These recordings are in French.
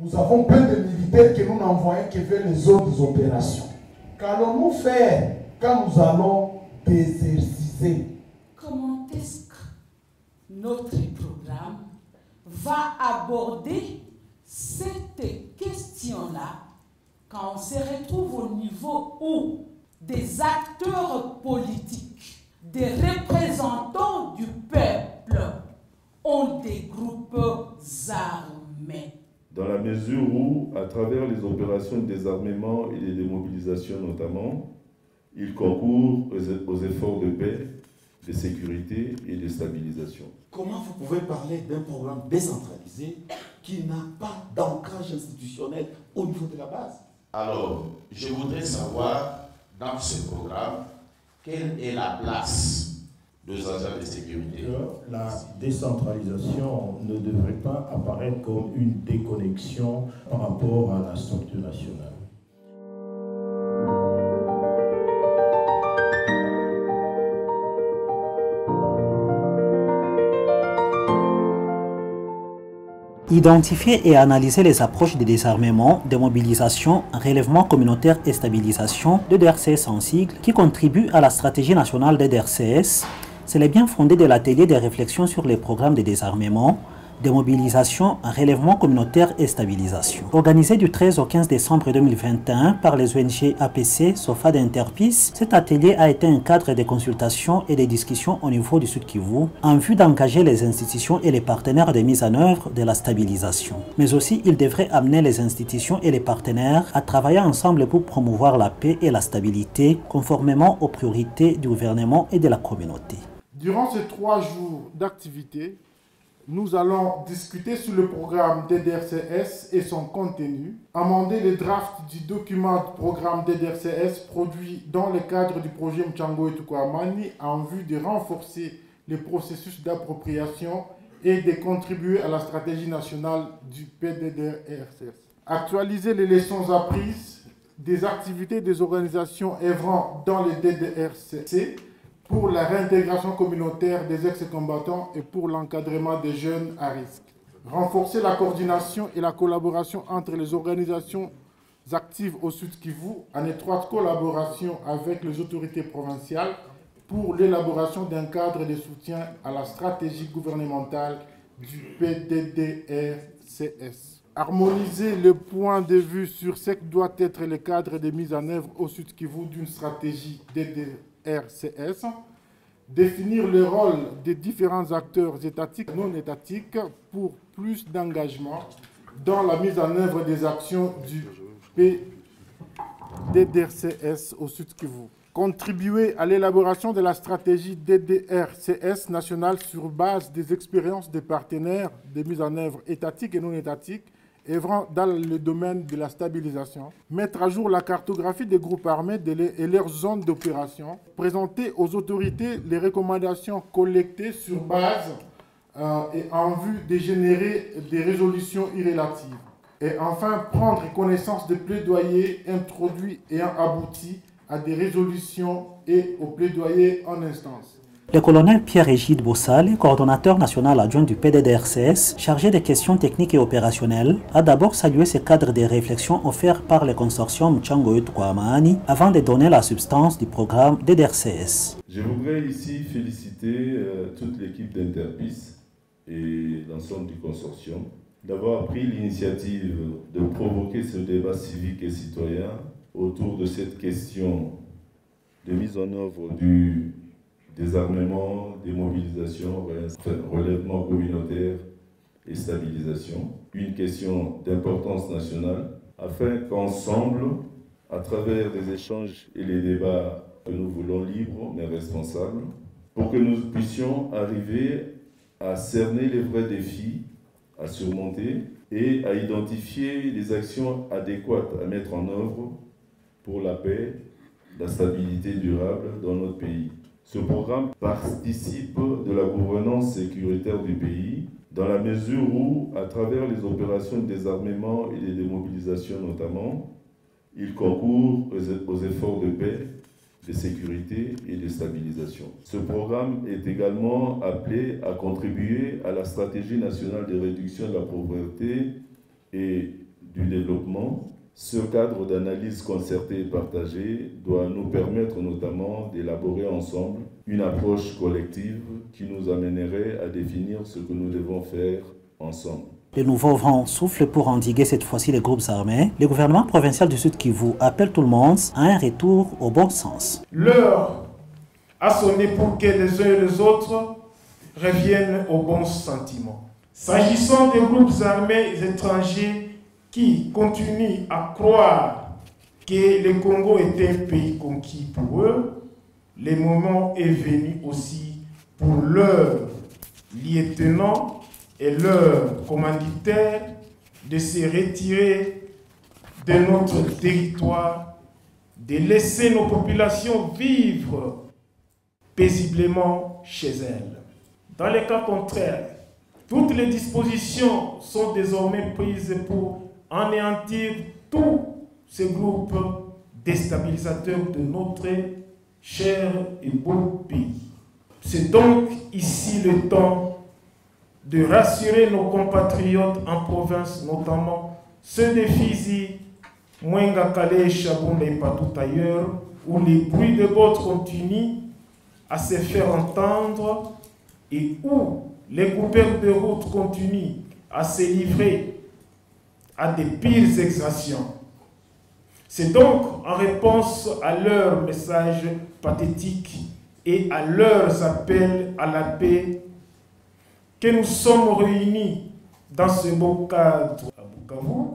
Nous avons plein de militaires que nous n'envoyons que vers les zones des opérations. Qu'allons-nous faire quand nous allons désexercer? Comment est-ce que notre programme va aborder cette question-là quand on se retrouve au niveau où des acteurs politiques, des représentants du peuple ont des groupes armés? Dans la mesure où, à travers les opérations de désarmement et de démobilisation notamment, ils concourent aux efforts de paix, de sécurité et de stabilisation. Comment vous pouvez parler d'un programme décentralisé qui n'a pas d'ancrage institutionnel au niveau de la base? Alors, je voudrais savoir, dans ce programme, quelle est la place des agents de sécurité? La décentralisation ne devrait pas apparaître comme une déconnexion par rapport à la structure nationale. Identifier et analyser les approches de désarmement, de mobilisation, relèvement communautaire et stabilisation de DRCS en sigle qui contribuent à la stratégie nationale de DRCS, c'est le bien fondé de l'atelier de réflexion sur les programmes de désarmement, de mobilisation, relèvement communautaire et stabilisation. Organisé du 13 au 15 décembre 2021 par les ONG APC, SOFAD et Interpeace, cet atelier a été un cadre de consultation et de discussion au niveau du Sud Kivu en vue d'engager les institutions et les partenaires de mise en œuvre de la stabilisation. Mais aussi, il devrait amener les institutions et les partenaires à travailler ensemble pour promouvoir la paix et la stabilité conformément aux priorités du gouvernement et de la communauté. Durant ces 3 jours d'activité, nous allons discuter sur le programme DDRCS et son contenu, amender le draft du document de programme DDRCS produit dans le cadre du projet Mchango et Tukwamani en vue de renforcer le processus d'appropriation et de contribuer à la stratégie nationale du PDDRCS. Actualiser les leçons apprises des activités des organisations œuvrant dans le DDRCC pour la réintégration communautaire des ex-combattants et pour l'encadrement des jeunes à risque. Renforcer la coordination et la collaboration entre les organisations actives au Sud Kivu en étroite collaboration avec les autorités provinciales pour l'élaboration d'un cadre de soutien à la stratégie gouvernementale du PDDRCS. Harmoniser le point de vue sur ce que doit être le cadre de mise en œuvre au Sud Kivu d'une stratégie DDRCS, définir le rôle des différents acteurs étatiques et non étatiques pour plus d'engagement dans la mise en œuvre des actions du PDDRCS au Sud Kivu. Contribuer à l'élaboration de la stratégie DDRCS nationale sur base des expériences des partenaires de mise en œuvre étatiques et non étatiques œuvrant dans le domaine de la stabilisation, mettre à jour la cartographie des groupes armés et leurs zones d'opération, présenter aux autorités les recommandations collectées sur base et en vue de générer des résolutions irrélatives. Et enfin, prendre connaissance des plaidoyers introduits et aboutis à des résolutions et aux plaidoyers en instance. Le colonel Pierre-Égide Bossal, coordonnateur national adjoint du PDDRCS, chargé des questions techniques et opérationnelles, a d'abord salué ce cadre de réflexion offert par le consortium Mchango Tukwamani avant de donner la substance du programme DDRCS. Je voudrais ici féliciter toute l'équipe d'Interpeace et l'ensemble du consortium d'avoir pris l'initiative de provoquer ce débat civique et citoyen autour de cette question de mise en œuvre du désarmement, démobilisation, relèvement communautaire et stabilisation. Une question d'importance nationale afin qu'ensemble, à travers des échanges et les débats que nous voulons libres mais responsables, pour que nous puissions arriver à cerner les vrais défis à surmonter et à identifier les actions adéquates à mettre en œuvre pour la paix, la stabilité durable dans notre pays. Ce programme participe de la gouvernance sécuritaire du pays dans la mesure où, à travers les opérations de désarmement et de démobilisation notamment, il concourt aux efforts de paix, de sécurité et de stabilisation. Ce programme est également appelé à contribuer à la stratégie nationale de réduction de la pauvreté et du développement. Ce cadre d'analyse concertée et partagée doit nous permettre notamment d'élaborer ensemble une approche collective qui nous amènerait à définir ce que nous devons faire ensemble. Le nouveau vent souffle pour endiguer cette fois-ci les groupes armés. Le gouvernement provincial du Sud Kivu appelle tout le monde à un retour au bon sens. L'heure a sonné pour que les uns et les autres reviennent au bon sentiment. S'agissant des groupes armés étrangers qui continuent à croire que le Congo est un pays conquis pour eux, le moment est venu aussi pour leurs lieutenants et leurs commanditaires de se retirer de notre territoire, de laisser nos populations vivre paisiblement chez elles. Dans les cas contraires, toutes les dispositions sont désormais prises pour anéantir tous ces groupes déstabilisateurs de notre cher et beau pays. C'est donc ici le temps de rassurer nos compatriotes en province, notamment ceux de Fizi, Mwenga, Kale, Chabonde et partout ailleurs, où les bruits de bottes continuent à se faire entendre et où les coupeurs de route continuent à se livrer à des pires exactions. C'est donc en réponse à leurs messages pathétiques et à leurs appels à la paix que nous sommes réunis dans ce beau cadre à Bukavu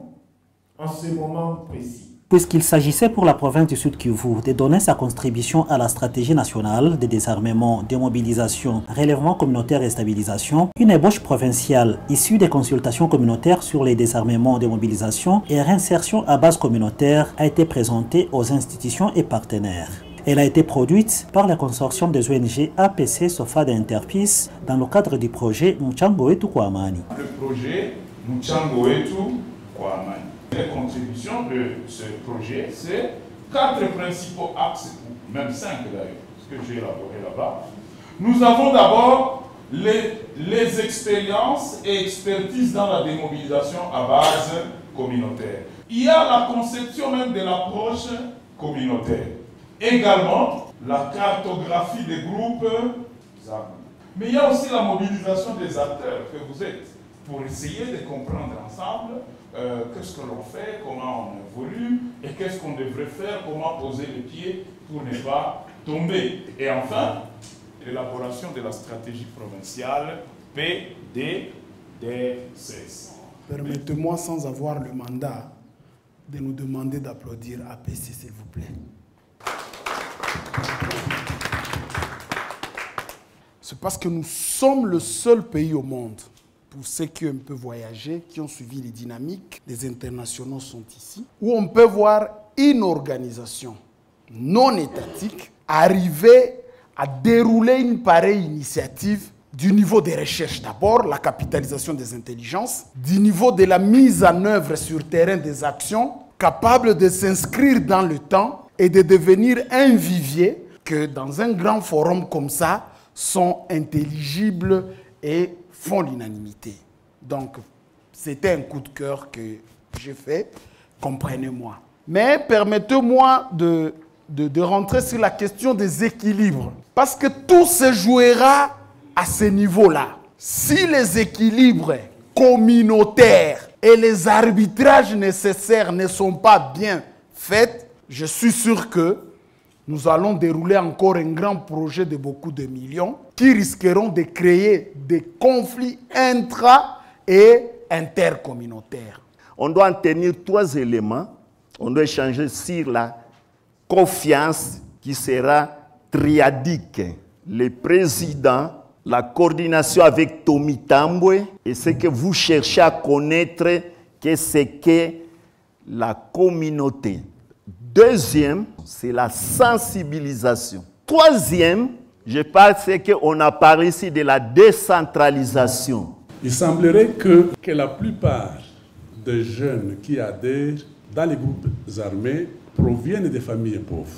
en ce moment précis. Puisqu'il s'agissait pour la province du Sud Kivu de donner sa contribution à la stratégie nationale de désarmement, démobilisation, relèvement communautaire et stabilisation, une ébauche provinciale issue des consultations communautaires sur les désarmements, démobilisation et réinsertion à base communautaire a été présentée aux institutions et partenaires. Elle a été produite par le consortium des ONG APC, SOFAD et Interpeace dans le cadre du projet Mchango Wetu kwa Amani. Le projet Mchango Wetu kwa Amani. Les contributions de ce projet, c'est 4 principaux axes, même 5 d'ailleurs, ce que j'ai élaboré là-bas. Nous avons d'abord les expériences et expertises dans la démobilisation à base communautaire. Il y a la conception même de l'approche communautaire. Également, la cartographie des groupes armés. Mais il y a aussi la mobilisation des acteurs que vous êtes, pour essayer de comprendre ensemble qu'est-ce que l'on fait, comment on évolue et qu'est-ce qu'on devrait faire, comment poser les pieds pour ne pas tomber. Et enfin, l'élaboration de la stratégie provinciale PDDRCS. Permettez-moi, sans avoir le mandat, de nous demander d'applaudir APC, s'il vous plaît. C'est parce que nous sommes le seul pays au monde, pour ceux qui peuvent voyager, qui ont suivi les dynamiques, les internationaux sont ici, où on peut voir une organisation non étatique arriver à dérouler une pareille initiative du niveau des recherches d'abord, la capitalisation des intelligences, du niveau de la mise en œuvre sur terrain des actions, capables de s'inscrire dans le temps et de devenir un vivier que dans un grand forum comme ça sont intelligibles et font l'unanimité. Donc, c'était un coup de cœur que j'ai fait, comprenez-moi. Mais permettez-moi de rentrer sur la question des équilibres. Parce que tout se jouera à ce niveau-là. Si les équilibres communautaires et les arbitrages nécessaires ne sont pas bien faits, je suis sûr que nous allons dérouler encore un grand projet de beaucoup de millions qui risqueront de créer des conflits intra- et intercommunautaires. On doit en tenir 3 éléments. On doit échanger sur la confiance qui sera triadique. Le président, la coordination avec Tommy Tambwe et ce que vous cherchez à connaître, c'est que la communauté. Deuxième, c'est la sensibilisation. Troisième, je pense qu'on a parlé ici de la décentralisation. Il semblerait que la plupart des jeunes qui adhèrent dans les groupes armés proviennent des familles pauvres.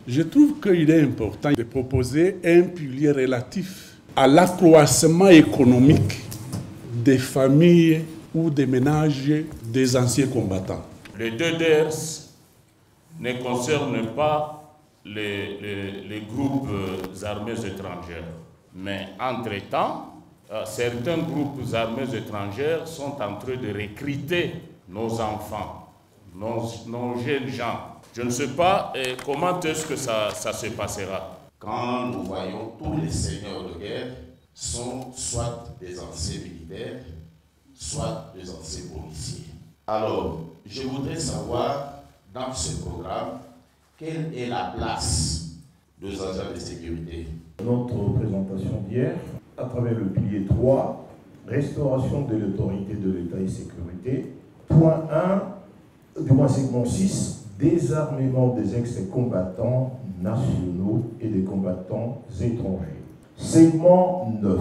Je trouve qu'il est important de proposer un pilier relatif à l'accroissement économique des familles ou des ménages des anciens combattants. Les deux DERS ne concernent pas les groupes armés étrangers. Mais entre-temps, certains groupes armés étrangers sont en train de recruter nos enfants, nos jeunes gens. Je ne sais pas comment est-ce que ça se passera. Quand nous voyons tous les seigneurs de guerre sont soit des anciens militaires, soit des anciens policiers. Alors, je voudrais savoir, dans ce programme, quelle est la place des agents de sécurité. Notre présentation d'hier, à travers le pilier 3, restauration de l'autorité de l'État et sécurité, point 1, du moins segment 6, désarmement des ex-combattants nationaux et des combattants étrangers. Segment 9,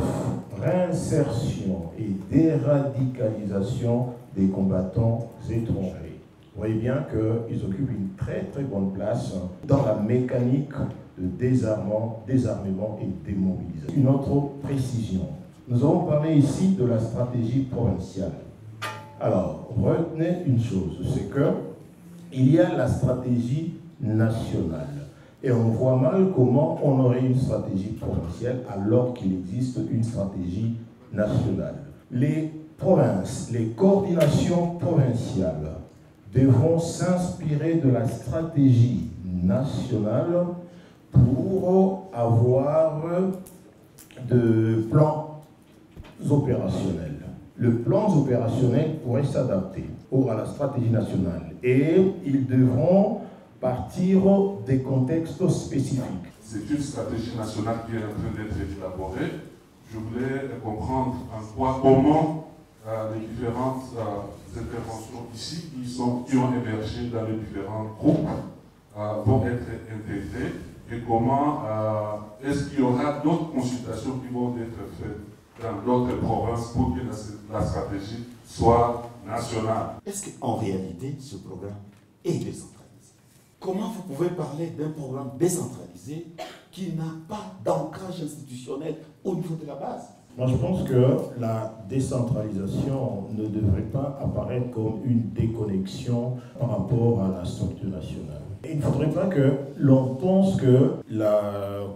réinsertion et déradicalisation des combattants étrangers. Vous voyez bien qu'ils occupent une très très bonne place dans la mécanique de désarmement et démobilisation. Une autre précision. Nous avons parlé ici de la stratégie provinciale. Alors, retenez une chose, c'est qu'il y a la stratégie nationale. Et on voit mal comment on aurait une stratégie provinciale alors qu'il existe une stratégie nationale. Les provinces, les coordinations provinciales devront s'inspirer de la stratégie nationale pour avoir de plans opérationnels. Le plan opérationnel pourrait s'adapter à la stratégie nationale et ils devront partir des contextes spécifiques. C'est une stratégie nationale qui est en train d'être élaborée. Je voulais comprendre en quoi, comment les différentes interventions ici qui ont émergé dans les différents groupes vont être intégrées et comment est-ce qu'il y aura d'autres consultations qui vont être faites dans d'autres provinces pour que la stratégie soit nationale. Est-ce qu'en réalité, ce programme est décentralisé? Comment vous pouvez parler d'un programme décentralisé qui n'a pas d'ancrage institutionnel au niveau de la base? Moi, je pense que la décentralisation ne devrait pas apparaître comme une déconnexion par rapport à la structure nationale. Il ne faudrait pas que l'on pense que la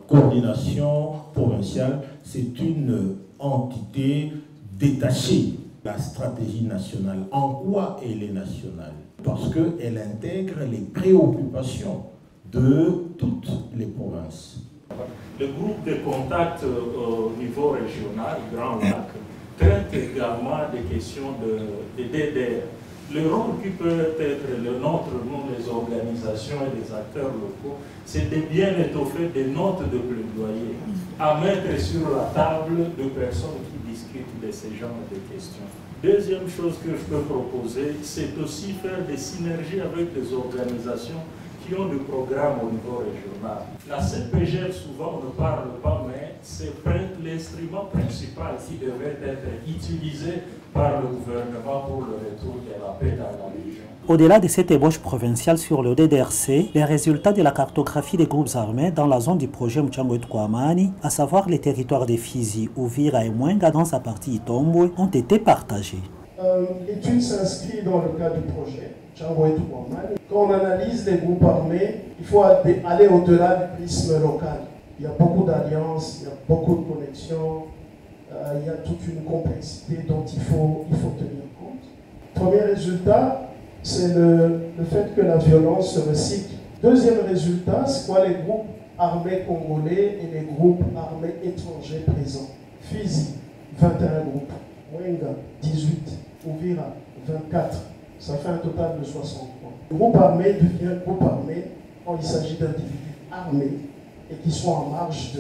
coordination provinciale, c'est une entité détachée de la stratégie nationale. En quoi elle est nationale? Parce qu'elle intègre les préoccupations de toutes les provinces. Le groupe de contact au niveau régional, Grand Lac, traite également des questions de DDR. Le rôle qui peut être le nôtre, nous les organisations et les acteurs locaux, c'est de bien étoffer des notes de plaidoyer à mettre sur la table de personnes qui discutent de ce genre de questions. Deuxième chose que je peux proposer, c'est aussi faire des synergies avec les organisations qui ont des programmes au niveau régional. La CPGL, souvent, on ne parle pas, mais c'est l'instrument principal qui devrait être utilisé par le gouvernement pour le retour de la paix dans la région. Au-delà de cette ébauche provinciale sur le DDRC, les résultats de la cartographie des groupes armés dans la zone du projet Mchango-Etkwamani, à savoir les territoires de Fizi, Uvira et Mwenga dans sa partie Itombwe, ont été partagés. L'étude s'inscrit dans le cadre du projet Mchango-Etkwamani. Quand on analyse les groupes armés, il faut aller au-delà du prisme local. Il y a beaucoup d'alliances, il y a beaucoup de connexions, il y a toute une complexité dont il faut tenir compte. Premier résultat, c'est le fait que la violence se recycle. Deuxième résultat, c'est quoi les groupes armés congolais et les groupes armés étrangers présents. Fizi, 21 groupes. Mwenga, 18. Uvira, 24. Ça fait un total de 63. Le groupe armé devient groupe armé quand il s'agit d'individus armés et qui sont en marge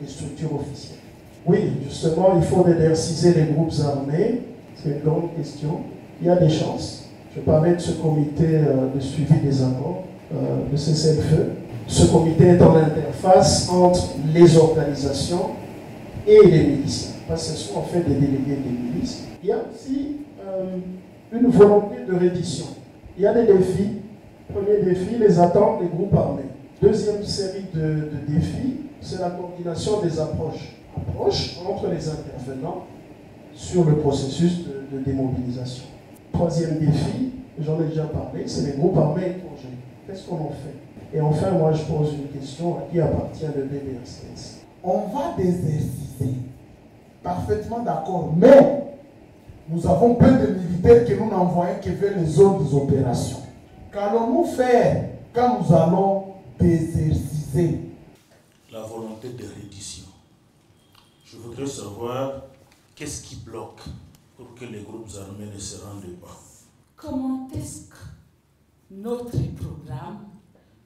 des structures officielles. Oui, justement, il faut déderciser les groupes armés. C'est une grande question. Il y a des chances. Je parlais de ce comité de suivi des accords, de cessez-le-feu. Ce comité est en interface entre les organisations et les miliciens. Parce que ce sont en fait des délégués des milices. Il y a aussi une volonté de reddition. Il y a des défis. Premier défi, les attentes des groupes armés. Deuxième série de défis, c'est la coordination des approches. Approches entre les intervenants sur le processus de démobilisation. Troisième défi, j'en ai déjà parlé, c'est les groupes armés étrangers. Qu'est-ce qu'on en fait? Et enfin, moi, je pose une question à qui appartient le DDRCS. On va désertiser, parfaitement d'accord, mais nous avons peu de militaires que nous n'envoyons que vers les zones des opérations. Qu'allons-nous faire quand nous allons désertiser? La volonté de reddition. Je voudrais savoir qu'est-ce qui bloque pour que les groupes armés ne se rendent pas. Comment est-ce que notre programme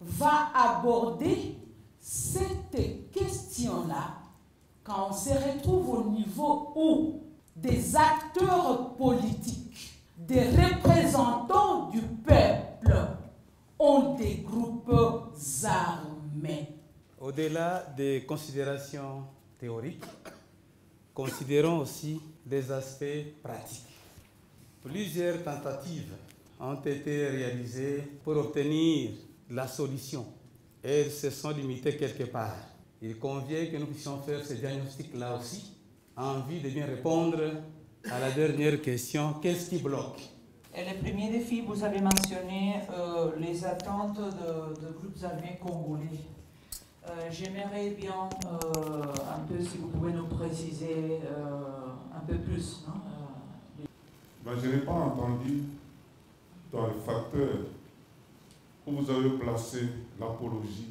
va aborder cette question-là quand on se retrouve au niveau où des acteurs politiques, des représentants du peuple ont des groupes armés? Au-delà des considérations théoriques, considérons aussi des aspects pratiques. Plusieurs tentatives ont été réalisées pour obtenir la solution et elles se sont limitées quelque part. Il convient que nous puissions faire ce diagnostic-là aussi en vue de bien répondre à la dernière question, qu'est-ce qui bloque? Et le premier défi, vous avez mentionné les attentes de groupes armés congolais. J'aimerais bien un peu, si vous pouvez nous préciser un peu plus. Non je n'ai pas entendu dans le facteur où vous avez placé l'apologie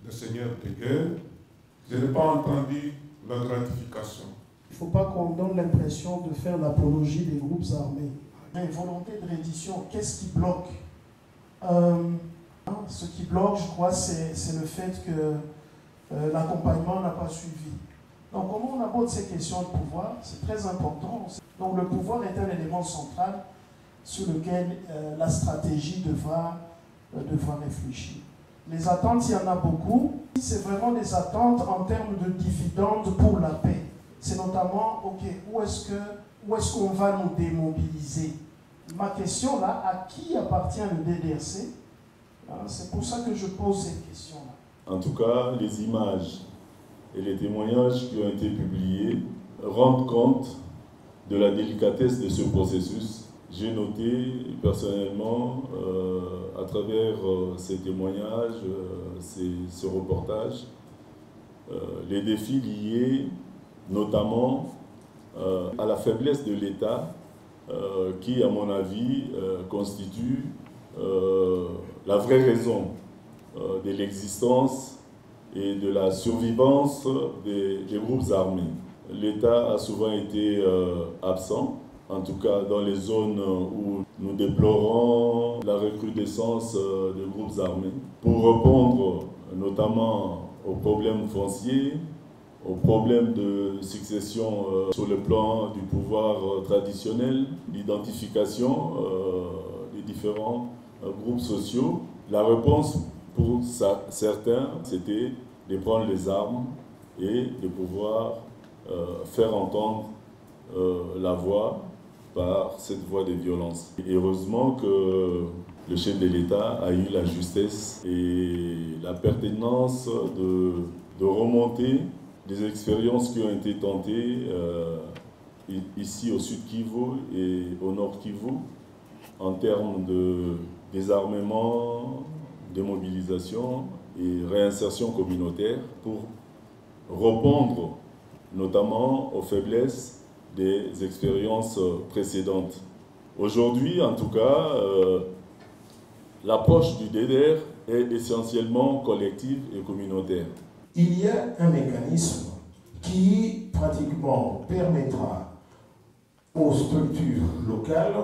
des seigneurs de guerre, je n'ai pas entendu la gratification. Il ne faut pas qu'on donne l'impression de faire l'apologie des groupes armés. Mais volonté de reddition, qu'est-ce qui bloque? Ce qui bloque, je crois, c'est le fait que l'accompagnement n'a pas suivi. Donc, comment on aborde ces questions de pouvoir? C'est très important. Donc, le pouvoir est un élément central sur lequel la stratégie devra réfléchir. Les attentes, il y en a beaucoup. C'est vraiment des attentes en termes de dividendes pour la paix. C'est notamment, OK, où est-ce qu'on va nous démobiliser? Ma question là, à qui appartient le DDRC? C'est pour ça que je pose cette question-là. En tout cas, les images et les témoignages qui ont été publiés rendent compte de la délicatesse de ce processus. J'ai noté personnellement, à travers ces témoignages, ces reportages, les défis liés notamment à la faiblesse de l'État, qui, à mon avis, constitue la vraie raison de l'existence et de la survivance des groupes armés. L'État a souvent été absent, en tout cas dans les zones où nous déplorons la recrudescence de groupes armés, pour répondre notamment aux problèmes fonciers, aux problèmes de succession sur le plan du pouvoir traditionnel, l'identification des différents groupes sociaux. La réponse pour certains, c'était de prendre les armes et de pouvoir faire entendre la voix par cette voie de violence. Et heureusement que le chef de l'État a eu la justesse et la pertinence de remonter des expériences qui ont été tentées ici au Sud Kivu et au Nord Kivu en termes de désarmement, démobilisation et réinsertion communautaire pour répondre notamment aux faiblesses des expériences précédentes. Aujourd'hui, en tout cas, l'approche du DDR est essentiellement collective et communautaire. Il y a un mécanisme qui pratiquement permettra aux structures locales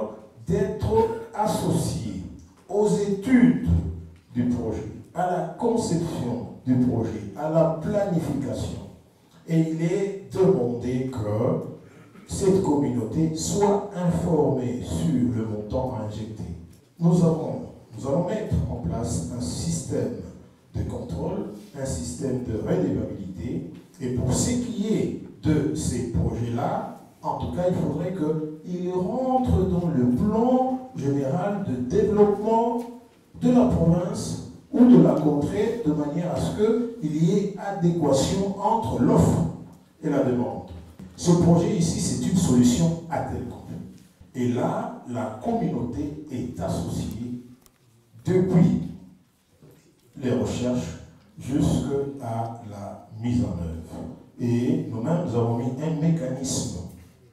d'être associées aux études du projet, à la conception du projet, à la planification. Et il est demandé que cette communauté soit informée sur le montant à injecter. Nous allons mettre en place un système de contrôle, un système de redevabilité. Et pour ce qui est de ces projets-là, en tout cas, il faudrait qu'ils rentrent dans le plan général de développement de la province ou de la contrée, de manière à ce qu'il y ait adéquation entre l'offre et la demande. Ce projet ici, c'est une solution à tel groupe. Et là, la communauté est associée depuis les recherches jusqu'à la mise en œuvre. Et nous-mêmes, nous avons mis un mécanisme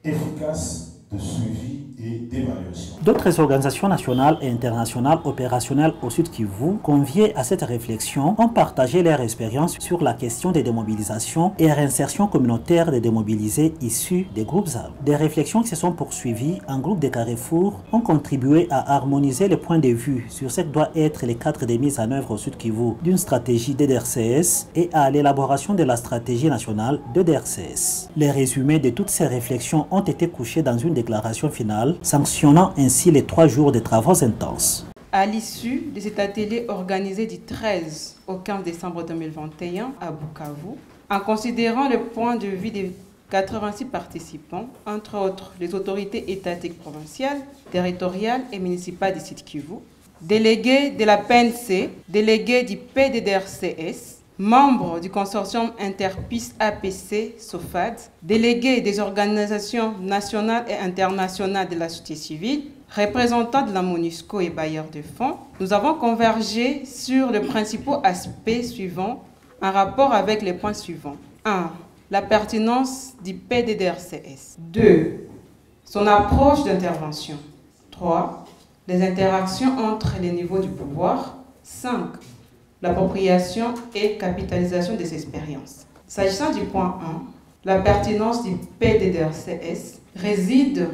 efficace de suivi et d'évaluation. D'autres organisations nationales et internationales opérationnelles au Sud Kivu, conviées à cette réflexion, ont partagé leur expérience sur la question des démobilisations et réinsertion communautaire des démobilisés issus des groupes armés. Des réflexions qui se sont poursuivies en groupe de Carrefour ont contribué à harmoniser les points de vue sur ce que doit être le cadre de mise en œuvre au Sud Kivu d'une stratégie DDRCS et à l'élaboration de la stratégie nationale DDRCS. Les résumés de toutes ces réflexions ont été couchés dans une déclaration finale, sanctionnant ainsi les 3 jours de travaux intenses. À l'issue de cet atelier organisé du 13 au 15 décembre 2021 à Bukavu, en considérant le point de vue des 86 participants, entre autres les autorités étatiques provinciales, territoriales et municipales du Sud Kivu, délégués de la PNC, délégués du PDDRCS, membres du consortium Interpis APC SOFAD, délégués des organisations nationales et internationales de la société civile, représentants de la MONUSCO et bailleurs de fonds, nous avons convergé sur les principaux aspects suivants en rapport avec les points suivants. 1. La pertinence du PDDRCS. 2. Son approche d'intervention. 3. Les interactions entre les niveaux du pouvoir. 5. L'appropriation et capitalisation des expériences. S'agissant du point 1, la pertinence du PDDRCS réside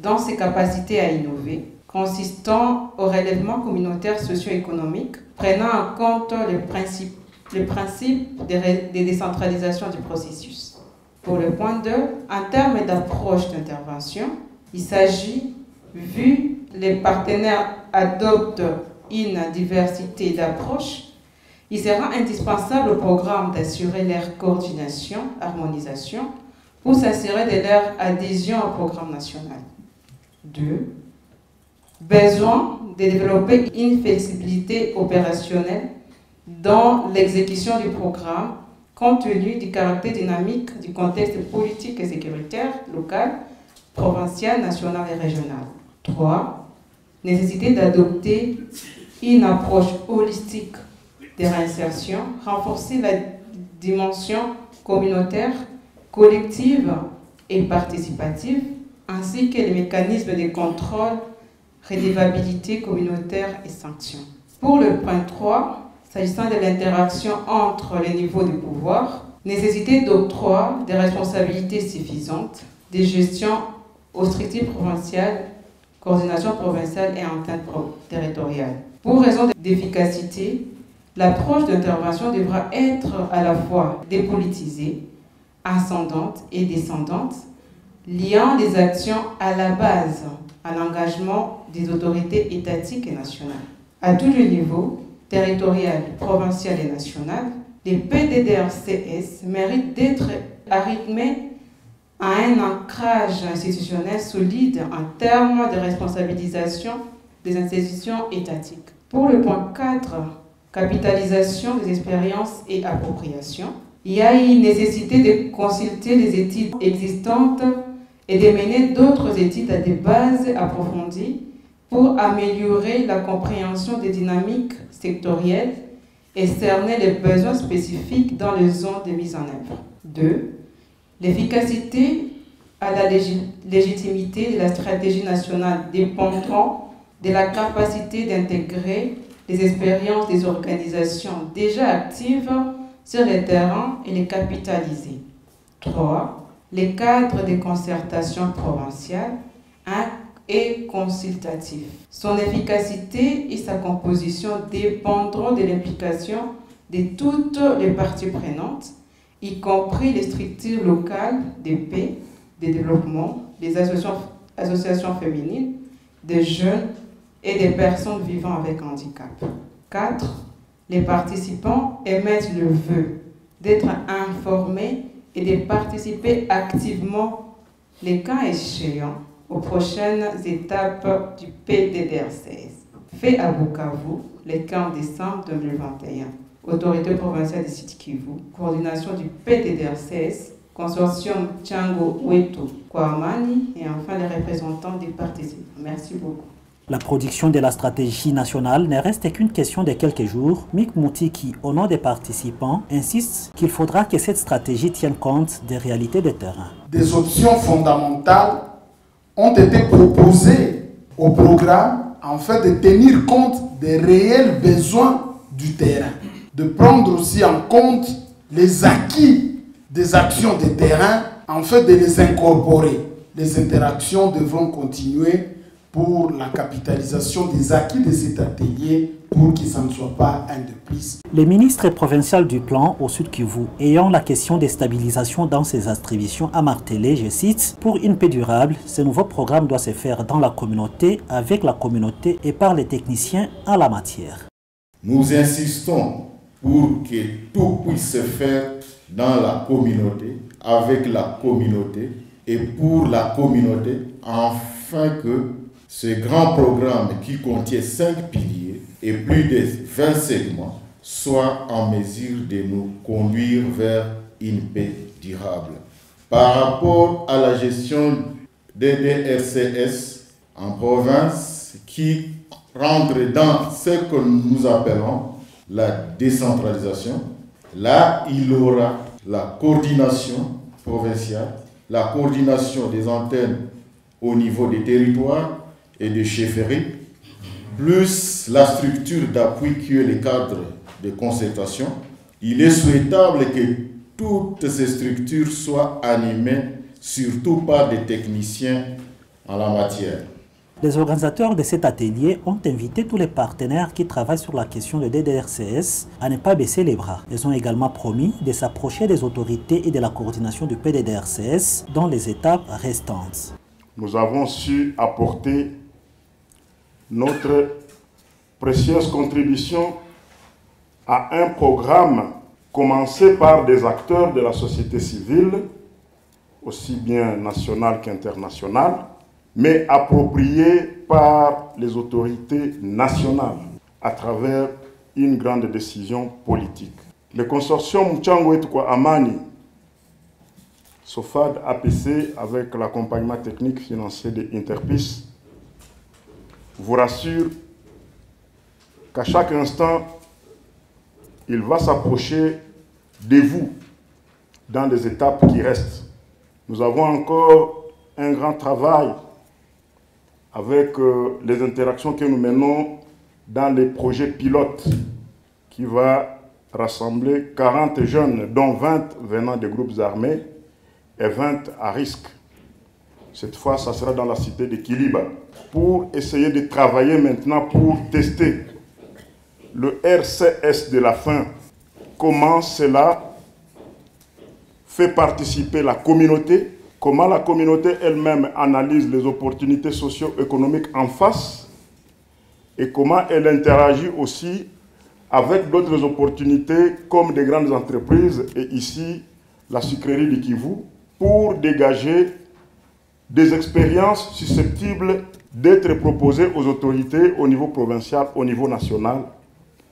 dans ses capacités à innover, consistant au relèvement communautaire socio-économique, prenant en compte les principes de décentralisation du processus. Pour le point 2, en termes d'approche d'intervention, il s'agit, vu les partenaires adoptent une diversité d'approches, il sera indispensable au programme d'assurer leur coordination, harmonisation, pour s'assurer de leur adhésion au programme national. 2. Besoin de développer une flexibilité opérationnelle dans l'exécution du programme, compte tenu du caractère dynamique du contexte politique et sécuritaire local, provincial, national et régional. 3. Nécessité d'adopter une approche holistique de réinsertion, renforcer la dimension communautaire, collective et participative, ainsi que les mécanismes de contrôle, redevabilité communautaire et sanctions. Pour le point 3, s'agissant de l'interaction entre les niveaux de pouvoir, nécessité d'octroi des responsabilités suffisantes, de gestion aux structures provinciales, coordination provinciale et entente territoriale. Pour raison d'efficacité, l'approche d'intervention devra être à la fois dépolitisée, ascendante et descendante, liant les actions à la base, à l'engagement des autorités étatiques et nationales. À tous les niveaux, territorial, provincial et national, les PDDRCS méritent d'être arythmés à un ancrage institutionnel solide en termes de responsabilisation des institutions étatiques. Pour le point 4, capitalisation des expériences et appropriation, il y a une nécessité de consulter les études existantes et de mener d'autres études à des bases approfondies pour améliorer la compréhension des dynamiques sectorielles et cerner les besoins spécifiques dans les zones de mise en œuvre. 2. L'efficacité à la légitimité de la stratégie nationale dépendra de la capacité d'intégrer les expériences des organisations déjà actives sur le terrain et les capitaliser. 3. Les cadres de concertation provinciale et consultatif. Son efficacité et sa composition dépendront de l'implication de toutes les parties prenantes, y compris les structures locales de paix, de développement, des associations féminines, des jeunes et des personnes vivant avec handicap. 4. Les participants émettent le vœu d'être informés et de participer activement, les cas échéants, aux prochaines étapes du PDDRCS. Fait à Bukavu, le 15 décembre 2021. Autorité provinciale du Sud Kivu, coordination du PDDRCS, consortium Tchango Wetu Kwamani et enfin les représentants des participants. Merci beaucoup. La production de la stratégie nationale ne reste qu'une question de quelques jours. Mick Moutiki, au nom des participants, insiste qu'il faudra que cette stratégie tienne compte des réalités de terrain. Des options fondamentales ont été proposées au programme afin de tenir compte des réels besoins du terrain, de prendre aussi en compte les acquis des actions de terrain afin de les incorporer. Les interactions devront continuer pour la capitalisation des acquis de cet atelier pour que ça ne soit pas un de plus. Le ministre provincial du plan au Sud Kivu, ayant la question des stabilisations dans ses attributions, a martelé, je cite, « Pour une paix durable, ce nouveau programme doit se faire dans la communauté, avec la communauté et par les techniciens en la matière. » Nous insistons pour que tout puisse se faire dans la communauté, avec la communauté et pour la communauté, afin que ce grand programme qui contient 5 piliers et plus de 20 segments soit en mesure de nous conduire vers une paix durable. Par rapport à la gestion des DRCS en province qui rentre dans ce que nous appelons la décentralisation, là il aura la coordination provinciale, la coordination des antennes au niveau des territoires et des chefferies, plus la structure d'appui qui est le cadre de concertation. Il est souhaitable que toutes ces structures soient animées, surtout par des techniciens en la matière. Les organisateurs de cet atelier ont invité tous les partenaires qui travaillent sur la question de DDRCS à ne pas baisser les bras. Ils ont également promis de s'approcher des autorités et de la coordination du PDDRCS dans les étapes restantes. Nous avons su apporter notre précieuse contribution à un programme commencé par des acteurs de la société civile, aussi bien nationale qu'internationale, mais approprié par les autorités nationales à travers une grande décision politique. Le consortium Tchango Wetu Kwamani, SOFAD APC, avec l'accompagnement technique financier de Interpis, vous rassure qu'à chaque instant, il va s'approcher de vous dans les étapes qui restent. Nous avons encore un grand travail avec les interactions que nous menons dans les projets pilotes qui va rassembler 40 jeunes, dont 20 venant des groupes armés et 20 à risque. Cette fois, ça sera dans la cité de Kiliba, pour essayer de travailler maintenant pour tester le RCS de la faim. Comment cela fait participer la communauté, comment la communauté elle-même analyse les opportunités socio-économiques en face et comment elle interagit aussi avec d'autres opportunités comme des grandes entreprises et ici la sucrerie du Kivu pour dégager des expériences susceptibles d'être proposées aux autorités au niveau provincial, au niveau national,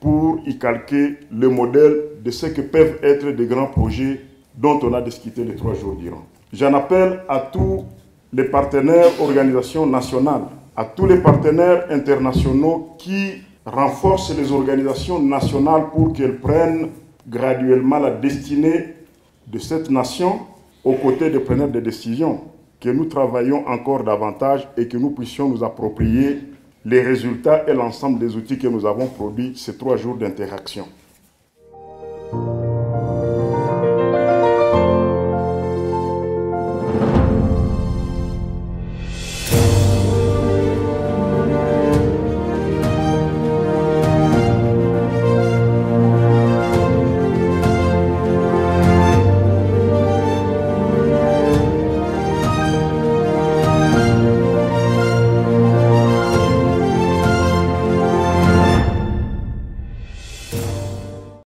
pour y calquer le modèle de ce que peuvent être des grands projets dont on a discuté les 3 jours durant. J'en appelle à tous les partenaires organisations nationales, à tous les partenaires internationaux qui renforcent les organisations nationales pour qu'elles prennent graduellement la destinée de cette nation aux côtés des preneurs de décisions, que nous travaillions encore davantage et que nous puissions nous approprier les résultats et l'ensemble des outils que nous avons produits ces 3 jours d'interaction.